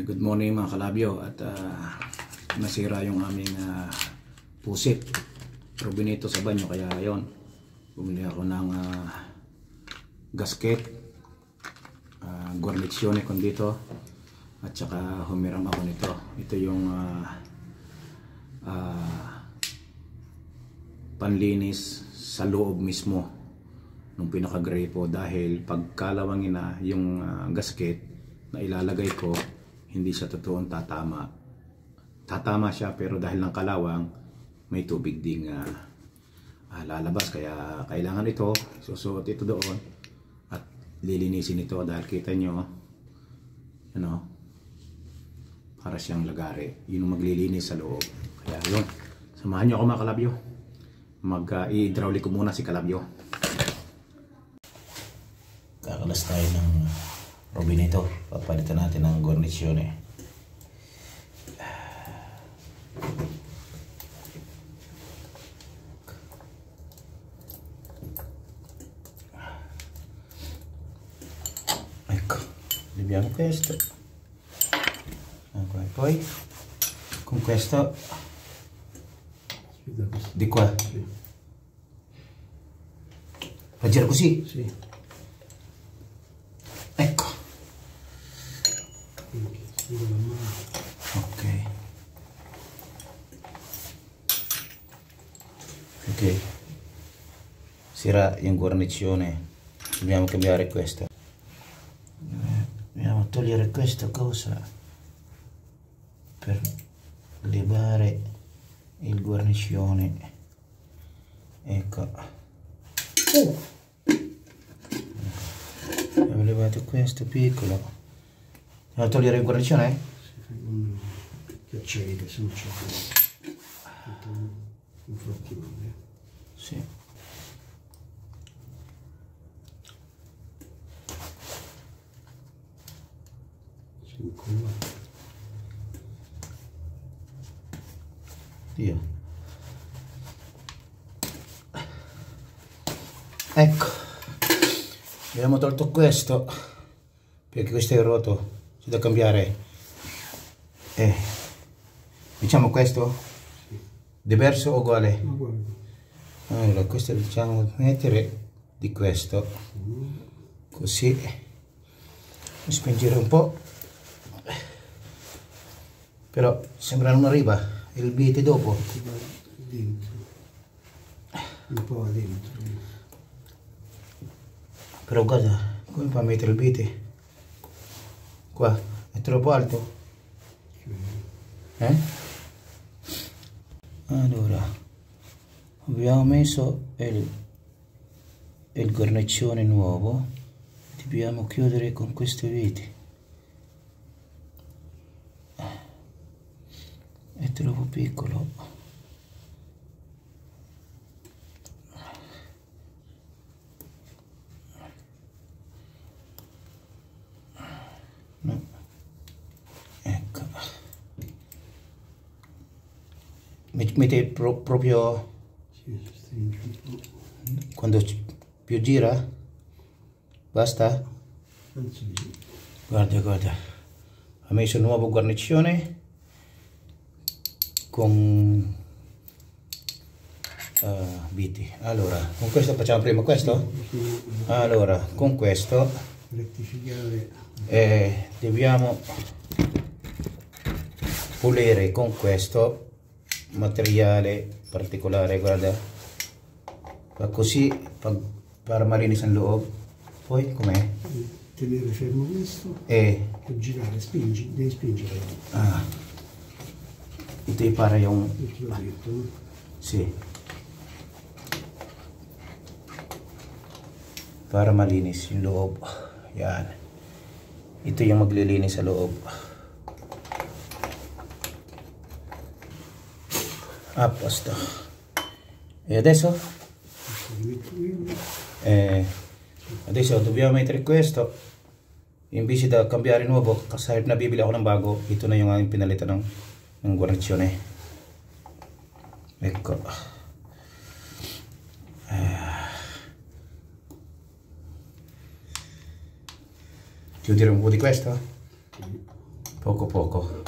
Good morning mga kalabyo at nasira yung aming pusit Robinito sa banyo, kaya yon bumili ako ng gasket, guarnizione con dito at saka humiram ako nito. Ito yung panlinis sa loob mismo nung pinaka-grapo, dahil pagkalawangin na yung gasket na ilalagay ko, hindi siya totoong tatama siya, pero dahil ng kalawang may tubig ding lalabas, kaya kailangan ito susuot ito doon at lilinisin ito, dahil kita nyo para siyang lagari, yun ang maglilinis sa loob. Kaya yun, samahan nyo ako mga kalabyo, i-hydraulic ko muna si kalabyo. Kakalas tayo ng Robinito, papalitan natin ng guarnizione. Ecco, leviamo questo. Ecco, e poi con questo di qua. Fa girare così? Sì. Ecco. Ok. Ok. Sira in guarnizione. Dobbiamo cambiare questo. Dobbiamo togliere questa cosa per levare il guarnizione. Ecco. Abbiamo levato questo piccolo. Dobbiamo togliere il guarnizione? Che acciaio, se non c'è un frottino. Sì. Dio. Ecco, abbiamo tolto questo perché questo è rotto, c'è da cambiare. Diciamo questo? Sì. Diverso o uguale? Uguale. Allora, questo diciamo mettere di questo, così spingere un po', però sembra non arriva, il vite dopo. Dentro. Un po' dentro. Però guarda, come fa a mettere il vite? Qua, è troppo alto? Allora, abbiamo messo il guarnizione nuovo, dobbiamo chiudere con queste viti. È troppo piccolo. No. Ecco. Mette proprio quando più gira? Basta? Guarda, guarda. Ha messo il nuovo guarnizione con viti. Allora, con questo facciamo prima questo? Allora, con questo rettificare. Dobbiamo pulire con questo materiale particolare, guarda, fa così per malinis in loob. Poi com'è? Tenere fermo questo e girare, spingi, devi spingere. Ito para yung Il chiodetto, no? sì, para malinis yung loob. Yan, ito yung maglilinis sa loob. Apposta. E adesso? Adesso dobbiamo mettere questo. Invece da cambiare nuovo, kasi nabibili ako ng bago, ito na yung aking pinalitan ng guarnizione. Ecco. Chiudere un po' di questo? Poco-poco.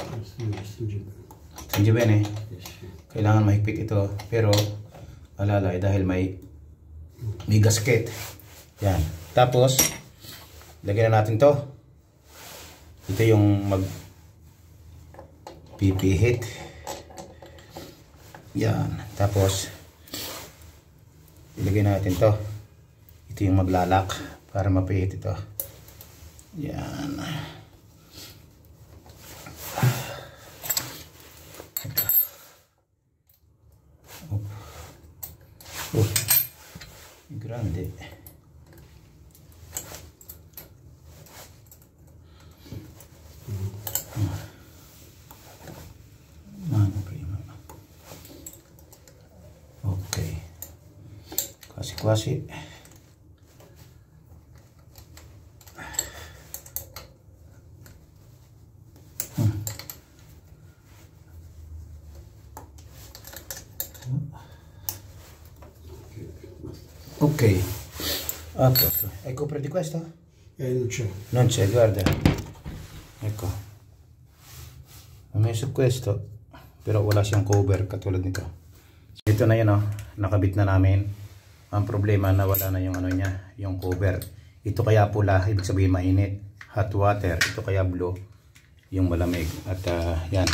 Stringi bene. bene. Sì. Kailangan mahigpit ito. Pero, alalay dahil may gasket. Yan. Tapos, lagyan na natin to. Ito yung pipihit. Yan. Tapos, ilagay natin to. Ito yung maglalak para mapihit ito. Yan. Grande. Mano prima. Ok. Quasi. Ok, a posto. Hai copre di questa? Non c'è. Non c'è, guarda. Ecco. Ho messo questo, però wala siyang cover katulad nito. Ito na yun, oh. Nakabit na namin. Ang problema na wala na yung ano niya, yung cover. Ito kaya pula, ibig sabihin mainit. Hot water. Ito kaya blue, yung malamig. At yan.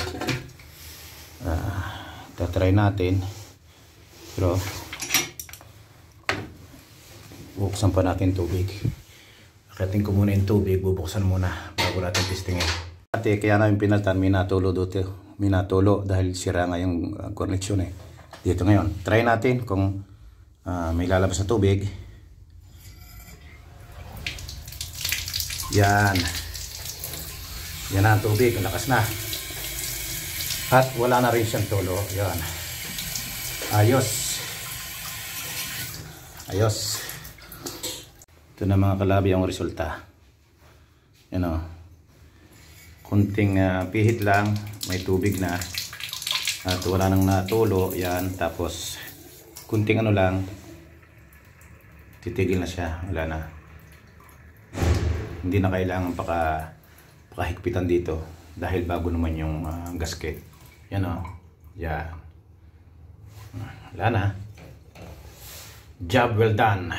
Tatry natin. Pero bubuksan pa natin tubig. Akitin ko muna yung tubig, bubuksan muna bago natin testingin. Ate, kaya namin pinaltan, minatulo dito. Minatulo dahil sira nga yung connection eh. Dito ngayon. Try natin kung may lalabas na tubig. Yan. Yan na ang tubig, ang lakas na. At wala na rin siyang tulo. Yan. Ayos. Ito na mga kalabi ang resulta. Yan o. Kunting pihit lang. May tubig na. At wala nang natulo. Yan. Tapos kunting ano lang. Titigil na siya. Wala na. Hindi na kailangan pakahigpitan dito. Dahil bago naman yung gasket. Yan o. Yan. Wala na. Job well done.